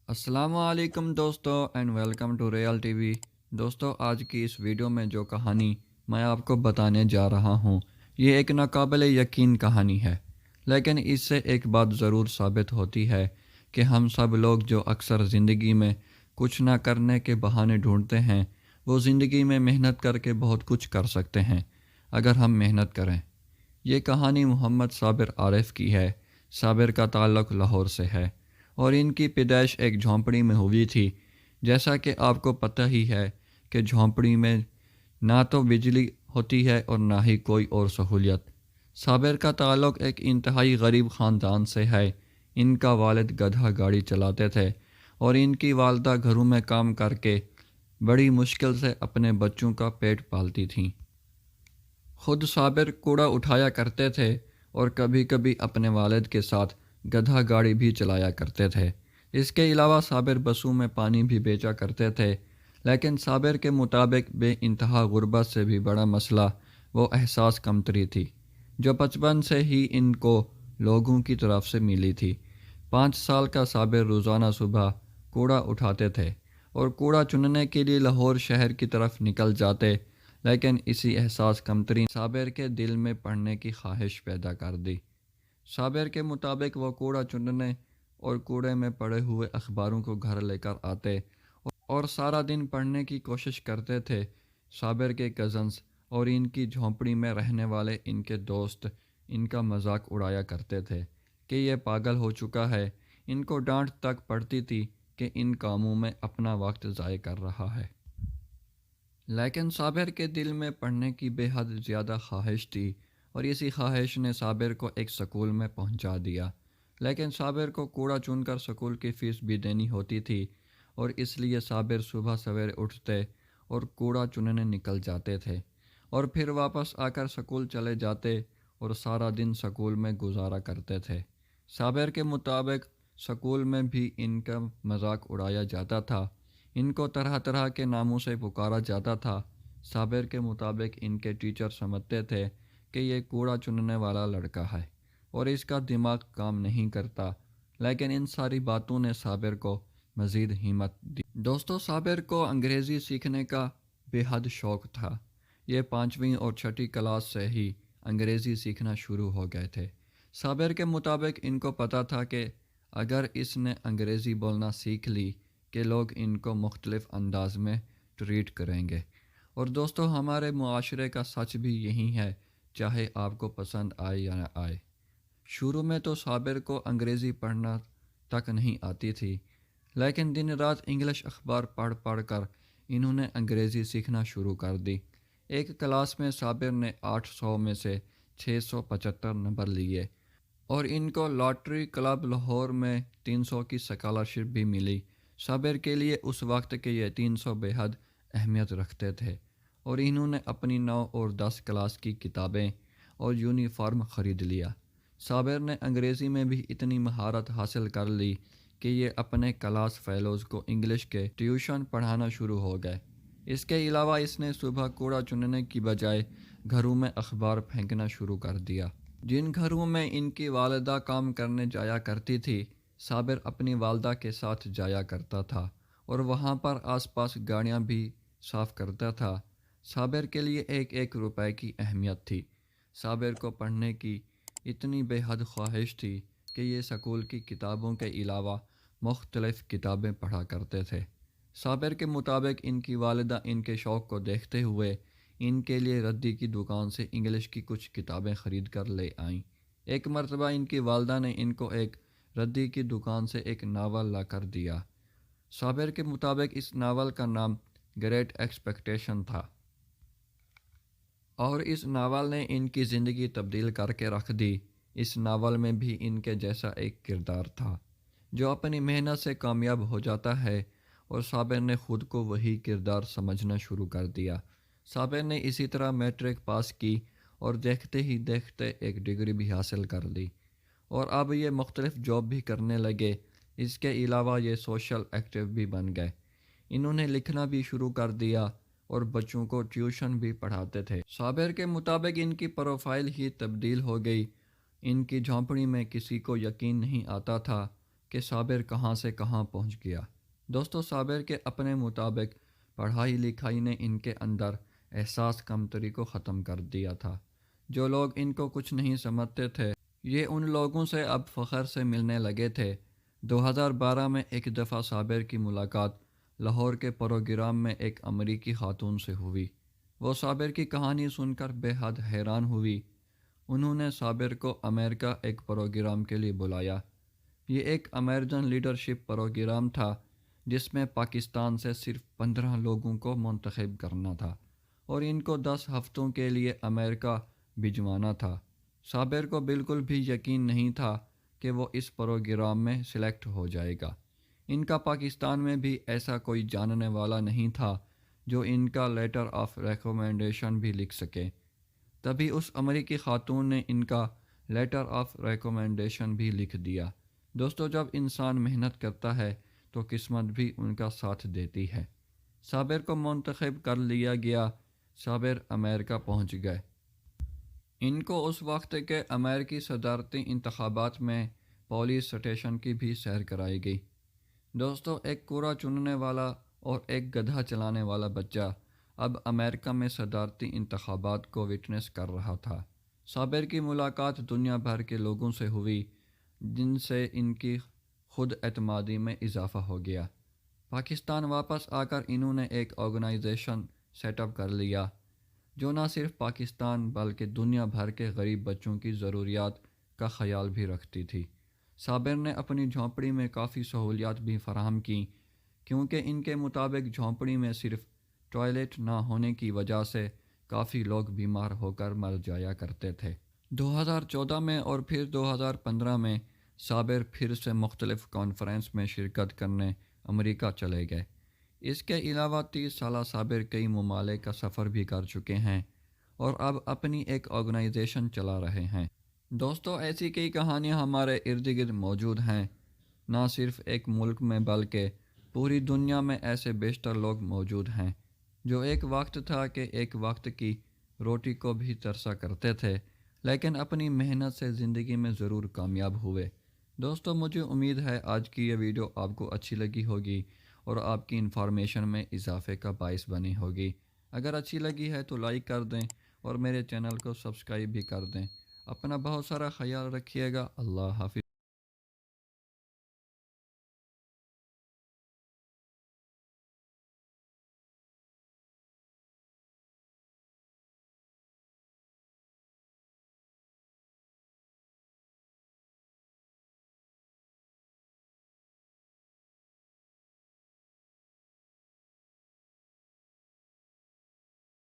السلام علیکم دوستو and welcome to Real T V. دوستو، آج کی اس ویڈیو میں جو کہانی میں آپ کو بتانے جا رہا ہوں یہ ایک ناقابل یقین کہانی ہے، لیکن اس سے ایک بات ضرور ثابت ہوتی ہے کہ ہم سب لوگ جو اکثر زندگی میں کچھ نہ کرنے کے بہانے ڈھونڈتے ہیں وہ زندگی میں محنت کر کے بہت کچھ کر سکتے ہیں اگر ہم محنت کریں۔ یہ کہانی محمد صابر عارف کی ہے۔ صابر کا تعلق لاہور سے ہے اور ان کی پیدائش ایک جھونپڑی میں ہوئی تھی۔ جیسا کہ آپ کو پتہ ہی ہے کہ جھونپڑی میں نہ تو بجلی ہوتی ہے اور نہ ہی کوئی اور سہولیت۔ صابر کا تعلق ایک انتہائی غریب خاندان سے ہے۔ ان کا والد گدھا گاڑی چلاتے تھے اور ان کی والدہ گھروں میں کام کر کے بڑی مشکل سے اپنے بچوں کا پیٹ پالتی تھیں۔ خود صابر کوڑا اٹھایا کرتے تھے اور کبھی کبھی اپنے والد کے ساتھ گدھا گاڑی بھی چلایا کرتے تھے۔ اس کے علاوہ صابر بسوں میں پانی بھی بیچا کرتے تھے، لیکن صابر کے مطابق بے انتہا غربت سے بھی بڑا مسئلہ وہ احساس کمتری تھی جو بچپن سے ہی ان کو لوگوں کی طرف سے ملی تھی۔ 5 سال کا صابر روزانہ صبح کوڑا اٹھاتے تھے اور کوڑا چننے کے لیے لاہور شہر کی طرف نکل جاتے، لیکن اسی احساس کمتری نے صابر کے دل میں پڑھنے کی خواہش پیدا کر دی۔ صابر کے مطابق وہ کوڑا چننے اور کوڑے میں پڑے ہوئے اخباروں کو گھر لے کر آتے اور سارا دن پڑھنے کی کوشش کرتے تھے۔ صابر کے کزنز اور ان کی جھونپڑی میں رہنے والے ان کے دوست ان کا مذاق اڑایا کرتے تھے کہ یہ پاگل ہو چکا ہے۔ ان کو ڈانٹ تک پڑتی تھی کہ ان کاموں میں اپنا وقت ضائع کر رہا ہے، لیکن صابر کے دل میں پڑھنے کی بے حد زیادہ خواہش تھی اور اسی خواہش نے صابر کو ایک سکول میں پہنچا دیا۔ لیکن صابر کو کوڑا چن کر سکول کی فیس بھی دینی ہوتی تھی اور اس لیے صابر صبح سویرے اٹھتے اور کوڑا چننے نکل جاتے تھے اور پھر واپس آ کر سکول چلے جاتے اور سارا دن سکول میں گزارا کرتے تھے۔ صابر کے مطابق سکول میں بھی ان کا مذاق اڑایا جاتا تھا، ان کو طرح طرح کے ناموں سے پکارا جاتا تھا۔ صابر کے مطابق ان کے ٹیچر سمجھتے تھے کہ یہ کوڑا چننے والا لڑکا ہے اور اس کا دماغ کام نہیں کرتا، لیکن ان ساری باتوں نے صابر کو مزید ہمت دی۔ دوستو، صابر کو انگریزی سیکھنے کا بے حد شوق تھا۔ یہ 5ویں اور 6ٹھی کلاس سے ہی انگریزی سیکھنا شروع ہو گئے تھے۔ صابر کے مطابق ان کو پتہ تھا کہ اگر اس نے انگریزی بولنا سیکھ لی کہ لوگ ان کو مختلف انداز میں ٹریٹ کریں گے۔ اور دوستو، ہمارے معاشرے کا سچ بھی یہی ہے، چاہے آپ کو پسند آئے یا نہ آئے۔ شروع میں تو صابر کو انگریزی پڑھنا تک نہیں آتی تھی، لیکن دن رات انگلش اخبار پڑھ پڑھ کر انہوں نے انگریزی سیکھنا شروع کر دی۔ ایک کلاس میں صابر نے 800 میں سے 675 نمبر لیے اور ان کو لاٹری کلب لاہور میں 300 کی اسکالرشپ بھی ملی۔ صابر کے لیے اس وقت کے یہ 300 بے حد اہمیت رکھتے تھے اور انہوں نے اپنی 9 اور 10 کلاس کی کتابیں اور یونیفارم خرید لیا۔ صابر نے انگریزی میں بھی اتنی مہارت حاصل کر لی کہ یہ اپنے کلاس فیلوز کو انگلش کے ٹیوشن پڑھانا شروع ہو گئے۔ اس کے علاوہ اس نے صبح کوڑا چننے کی بجائے گھروں میں اخبار پھینکنا شروع کر دیا۔ جن گھروں میں ان کی والدہ کام کرنے جایا کرتی تھی، صابر اپنی والدہ کے ساتھ جایا کرتا تھا اور وہاں پر آس پاس گاڑیاں بھی صاف کرتا تھا۔ صابر کے لیے ایک ایک روپے کی اہمیت تھی۔ صابر کو پڑھنے کی اتنی بے حد خواہش تھی کہ یہ سکول کی کتابوں کے علاوہ مختلف کتابیں پڑھا کرتے تھے۔ صابر کے مطابق ان کی والدہ ان کے شوق کو دیکھتے ہوئے ان کے لیے ردی کی دکان سے انگلش کی کچھ کتابیں خرید کر لے آئیں۔ ایک مرتبہ ان کی والدہ نے ان کو ایک ردی کی دکان سے ایک ناول لا کر دیا۔ صابر کے مطابق اس ناول کا نام گریٹ ایکسپیکٹیشن تھا اور اس ناول نے ان کی زندگی تبدیل کر کے رکھ دی۔ اس ناول میں بھی ان کے جیسا ایک کردار تھا جو اپنی محنت سے کامیاب ہو جاتا ہے اور صابر نے خود کو وہی کردار سمجھنا شروع کر دیا۔ صابر نے اسی طرح میٹرک پاس کی اور دیکھتے ہی دیکھتے ایک ڈگری بھی حاصل کر لی اور اب یہ مختلف جاب بھی کرنے لگے۔ اس کے علاوہ یہ سوشل ایکٹیو بھی بن گئے۔ انہوں نے لکھنا بھی شروع کر دیا اور بچوں کو ٹیوشن بھی پڑھاتے تھے۔ صابر کے مطابق ان کی پروفائل ہی تبدیل ہو گئی۔ ان کی جھونپڑی میں کسی کو یقین نہیں آتا تھا کہ صابر کہاں سے کہاں پہنچ گیا۔ دوستو، صابر کے اپنے مطابق پڑھائی لکھائی نے ان کے اندر احساس کمتری کو ختم کر دیا تھا۔ جو لوگ ان کو کچھ نہیں سمجھتے تھے، یہ ان لوگوں سے اب فخر سے ملنے لگے تھے۔ 2012 میں ایک دفعہ صابر کی ملاقات لاہور کے پروگرام میں ایک امریکی خاتون سے ہوئی۔ وہ صابر کی کہانی سن کر بے حد حیران ہوئی۔ انہوں نے صابر کو امریکہ ایک پروگرام کے لیے بلایا۔ یہ ایک امریکن لیڈرشپ پروگرام تھا جس میں پاکستان سے صرف 15 لوگوں کو منتخب کرنا تھا اور ان کو 10 ہفتوں کے لیے امریکہ بھجوانا تھا۔ صابر کو بالکل بھی یقین نہیں تھا کہ وہ اس پروگرام میں سلیکٹ ہو جائے گا۔ ان کا پاکستان میں بھی ایسا کوئی جاننے والا نہیں تھا جو ان کا لیٹر آف ریکمنڈیشن بھی لکھ سکے۔ تبھی اس امریکی خاتون نے ان کا لیٹر آف ریکمنڈیشن بھی لکھ دیا۔ دوستو، جب انسان محنت کرتا ہے تو قسمت بھی ان کا ساتھ دیتی ہے۔ صابر کو منتخب کر لیا گیا۔ صابر امریکہ پہنچ گئے۔ ان کو اس وقت کے امریکی صدارتی انتخابات میں پولیس اسٹیشن کی بھی سیر کرائی گئی۔ دوستو، ایک کوڑا چننے والا اور ایک گدھا چلانے والا بچہ اب امریکہ میں صدارتی انتخابات کو وٹنس کر رہا تھا۔ صابر کی ملاقات دنیا بھر کے لوگوں سے ہوئی جن سے ان کی خود اعتمادی میں اضافہ ہو گیا۔ پاکستان واپس آ کر انہوں نے ایک آرگنائزیشن سیٹ اپ کر لیا جو نہ صرف پاکستان بلکہ دنیا بھر کے غریب بچوں کی ضروریات کا خیال بھی رکھتی تھی۔ صابر نے اپنی جھونپڑی میں کافی سہولیات بھی فراہم کیں، کیونکہ ان کے مطابق جھونپڑی میں صرف ٹوائلٹ نہ ہونے کی وجہ سے کافی لوگ بیمار ہو کر مر جایا کرتے تھے۔ 2014 میں اور پھر 2015 میں صابر پھر سے مختلف کانفرنس میں شرکت کرنے امریکہ چلے گئے۔ اس کے علاوہ 30 سالہ صابر کئی ممالک کا سفر بھی کر چکے ہیں اور اب اپنی ایک آرگنائزیشن چلا رہے ہیں۔ دوستو، ایسی کئی کہانیاں ہمارے ارد گرد موجود ہیں۔ نہ صرف ایک ملک میں بلکہ پوری دنیا میں ایسے بیشتر لوگ موجود ہیں جو ایک وقت تھا کہ ایک وقت کی روٹی کو بھی ترسا کرتے تھے، لیکن اپنی محنت سے زندگی میں ضرور کامیاب ہوئے۔ دوستو، مجھے امید ہے آج کی یہ ویڈیو آپ کو اچھی لگی ہوگی اور آپ کی انفارمیشن میں اضافے کا باعث بنی ہوگی۔ اگر اچھی لگی ہے تو لائک کر دیں اور میرے چینل کو سبسکرائب بھی کر دیں۔ اپنا بہت سارا خیال رکھیے گا۔ اللہ حافظ۔